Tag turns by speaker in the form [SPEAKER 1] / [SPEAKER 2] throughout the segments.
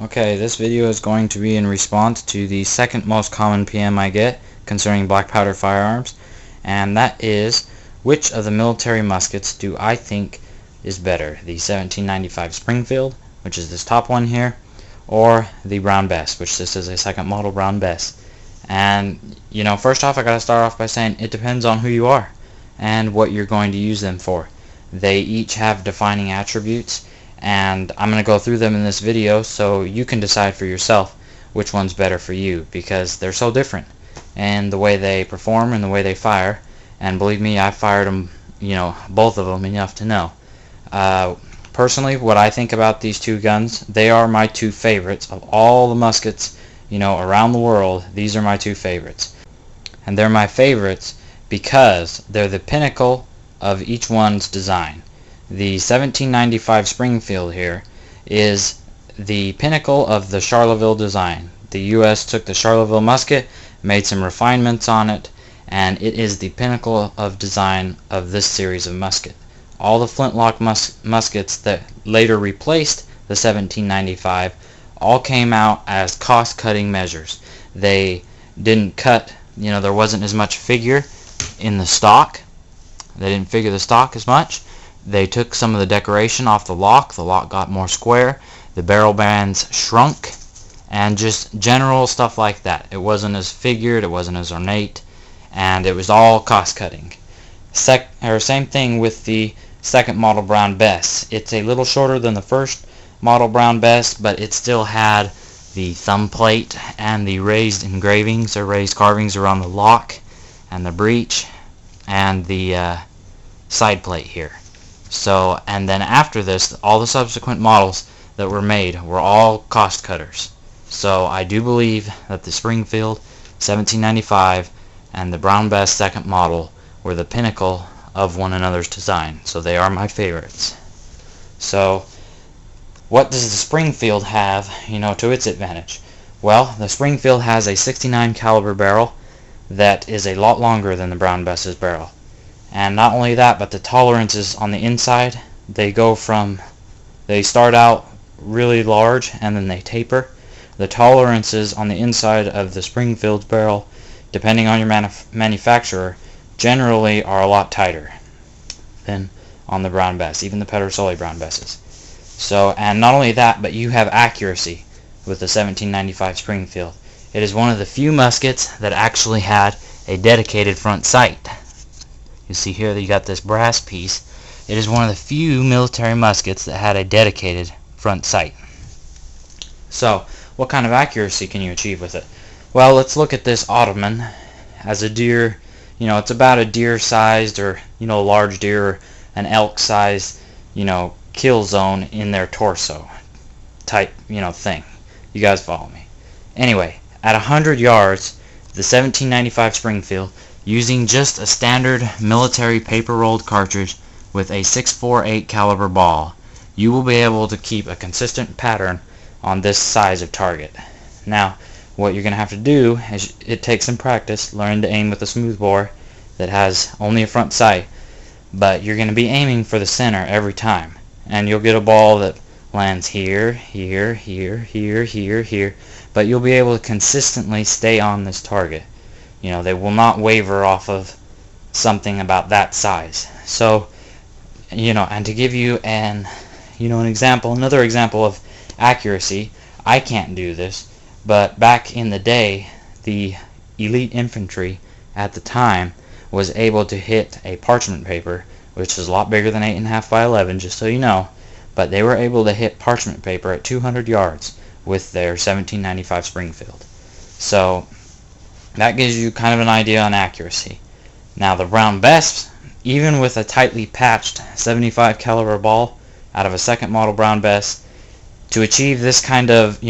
[SPEAKER 1] Okay, this video is going to be in response to the second most common PM I get concerning black powder firearms, and that is, which of the military muskets do I think is better? The 1795 Springfield, which is this top one here, or the Brown Bess, which this is a second model Brown Bess. And, first off I gotta start off by saying it depends on who you are and what you're going to use them for. They each have defining attributes, and I'm going to go through them in this video so you can decide for yourself which one's better for you, because they're so different and the way they perform and the way they fire. And believe me, I've fired them, both of them enough to know. Personally, what I think about these two guns, they are my two favorites of all the muskets, around the world. These are my two favorites, and they're my favorites because they're the pinnacle of each one's design. The 1795 Springfield here is the pinnacle of the Charleville design. The U.S. took the Charleville musket, made some refinements on it, and it is the pinnacle of design of this series of musket. All the flintlock muskets that later replaced the 1795 all came out as cost-cutting measures. They didn't cut, there wasn't as much figure in the stock. They didn't figure the stock as much. They took some of the decoration off the lock. The lock got more square. The barrel bands shrunk, and just general stuff like that. It wasn't as figured, it wasn't as ornate, and it was all cost-cutting. Same thing with the second model Brown Bess. It's a little shorter than the first model Brown Bess, but it still had the thumb plate and the raised engravings or raised carvings around the lock and the breech and the side plate here. So, and then after this, all the subsequent models that were made were all cost cutters. So I do believe that the Springfield 1795 and the Brown Bess second model were the pinnacle of one another's design. So they are my favorites. So what does the Springfield have, to its advantage? Well, the Springfield has a 69 caliber barrel that is a lot longer than the Brown Bess's barrel. And not only that, but the tolerances on the inside, they start out really large and then they taper. The tolerances on the inside of the Springfield barrel, depending on your manufacturer, generally are a lot tighter than on the Brown Bess, even the Pedersoli Brown Besses. So, and not only that, but you have accuracy with the 1795 Springfield. It is one of the few muskets that actually had a dedicated front sight. You see here that you got this brass piece. It is one of the few military muskets that had a dedicated front sight. So, what kind of accuracy can you achieve with it? Well, let's look at this ottoman as a deer. It's about a deer-sized, or large deer, or an elk-sized, kill zone in their torso type, thing. You guys follow me? Anyway, at 100 yards, the 1795 Springfield, using just a standard military paper-rolled cartridge with a 6.48 caliber ball, you will be able to keep a consistent pattern on this size of target. Now, what you're going to have to do is it takes some practice, learning to aim with a smoothbore that has only a front sight, but you're going to be aiming for the center every time, and you'll get a ball that lands here, here, here, here, here, here, but you'll be able to consistently stay on this target. They will not waver off of something about that size. So, and to give you an example, another example of accuracy, I can't do this, but back in the day, the elite infantry at the time was able to hit a parchment paper, which is a lot bigger than 8.5 by 11, just so you know, but they were able to hit parchment paper at 200 yards with their 1795 Springfield. So that gives you kind of an idea on accuracy. Now the Brown Bess, even with a tightly patched 75 caliber ball out of a second model Brown Bess, to achieve this kind of,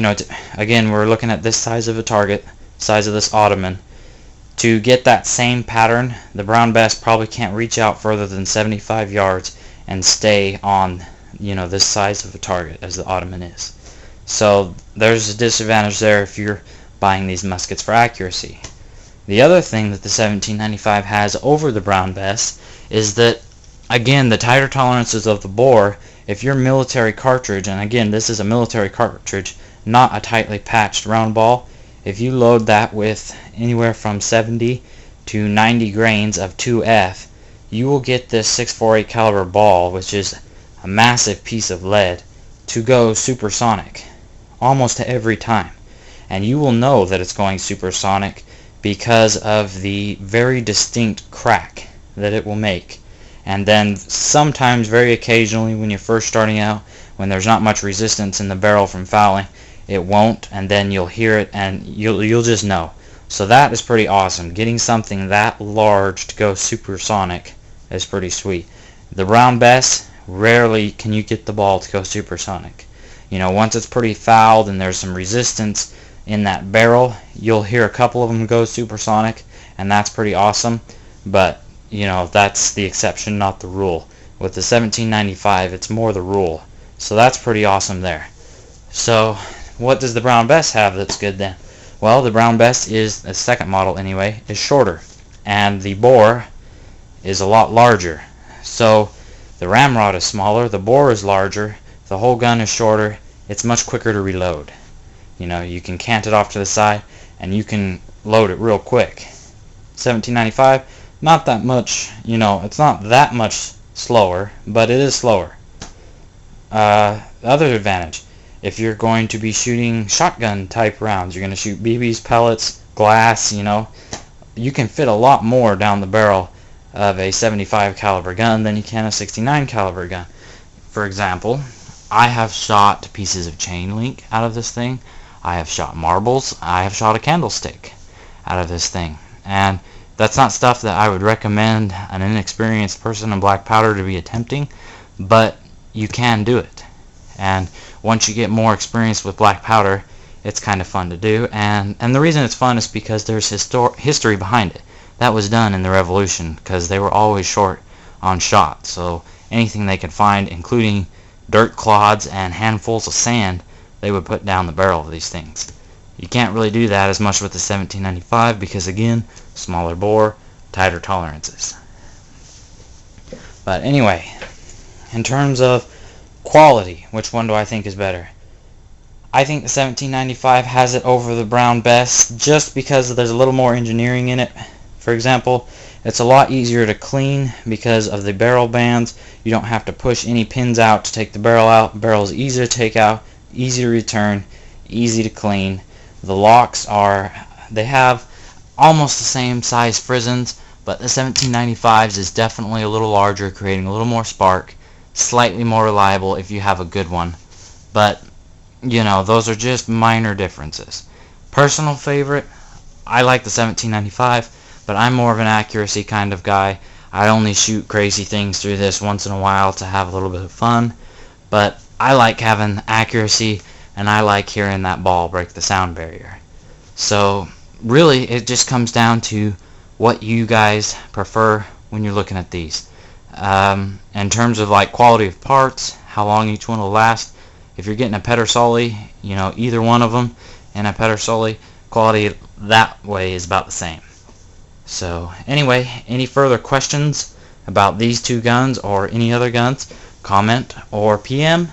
[SPEAKER 1] again we're looking at this size of a target, size of this ottoman, to get that same pattern, the Brown Bess probably can't reach out further than 75 yards and stay on, this size of a target as the ottoman is. So there's a disadvantage there if you're buying these muskets for accuracy. The other thing that the 1795 has over the Brown Bess is that, again, the tighter tolerances of the bore, if your military cartridge, and again this is a military cartridge, not a tightly patched round ball, if you load that with anywhere from 70 to 90 grains of 2F, you will get this 648 caliber ball, which is a massive piece of lead, to go supersonic almost every time. And you will know that it's going supersonic because of the very distinct crack that it will make. And then sometimes, very occasionally, when you're first starting out, when there's not much resistance in the barrel from fouling, it won't, and then you'll hear it and you'll just know. So that is pretty awesome. Getting something that large to go supersonic is pretty sweet. The round Bess, rarely can you get the ball to go supersonic. You know, once it's pretty fouled and there's some resistance in that barrel, you'll hear a couple of them go supersonic, and that's pretty awesome. But you know, that's the exception, not the rule. With the 1795, it's more the rule. So that's pretty awesome there. So what does the Brown Bess have that's good then? Well, the Brown Bess is, the second model anyway, is shorter, and the bore is a lot larger. So the ramrod is smaller, the bore is larger, the whole gun is shorter, it's much quicker to reload. You know, you can cant it off to the side and you can load it real quick. 1795, not that much, you know, it's not that much slower, but it is slower. The other advantage, if you're going to be shooting shotgun type rounds, you're going to shoot BBs, pellets, glass, you know, you can fit a lot more down the barrel of a 75 caliber gun than you can a 69 caliber gun. For example, I have shot pieces of chain link out of this thing, I have shot marbles, I have shot a candlestick out of this thing, and that's not stuff that I would recommend an inexperienced person in black powder to be attempting, but you can do it. And once you get more experience with black powder, it's kind of fun to do. And the reason it's fun is because there's history behind it. That was done in the Revolution because they were always short on shot. So anything they could find, including dirt clods and handfuls of sand, they would put down the barrel of these things. You can't really do that as much with the 1795 because, again, smaller bore, tighter tolerances. But anyway, in terms of quality, which one do I think is better? I think the 1795 has it over the Brown Bess just because there's a little more engineering in it. For example, it's a lot easier to clean because of the barrel bands. You don't have to push any pins out to take the barrel out. The barrel is easy to take out, easy to return, easy to clean. The locks they have almost the same size frisons, but the 1795s is definitely a little larger, creating a little more spark, slightly more reliable if you have a good one. But, you know, those are just minor differences. Personal favorite, I like the 1795, but I'm more of an accuracy kind of guy. I only shoot crazy things through this once in a while to have a little bit of fun, but I like having accuracy, and I like hearing that ball break the sound barrier. So really it just comes down to what you guys prefer when you're looking at these. In terms of like quality of parts, how long each one will last, if you're getting a Pedersoli, you know, either one of them in a Pedersoli, quality that way is about the same. So anyway, any further questions about these two guns or any other guns, comment or PM.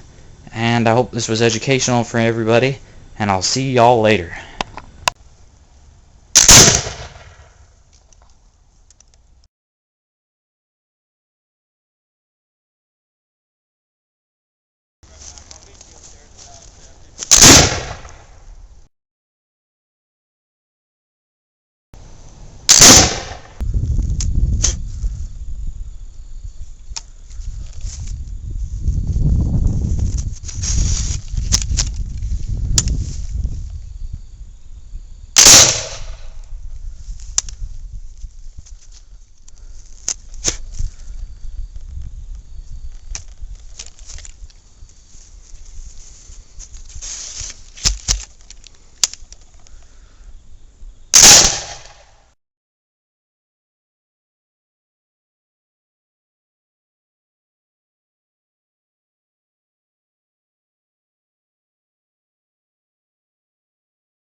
[SPEAKER 1] And I hope this was educational for everybody, and I'll see y'all later.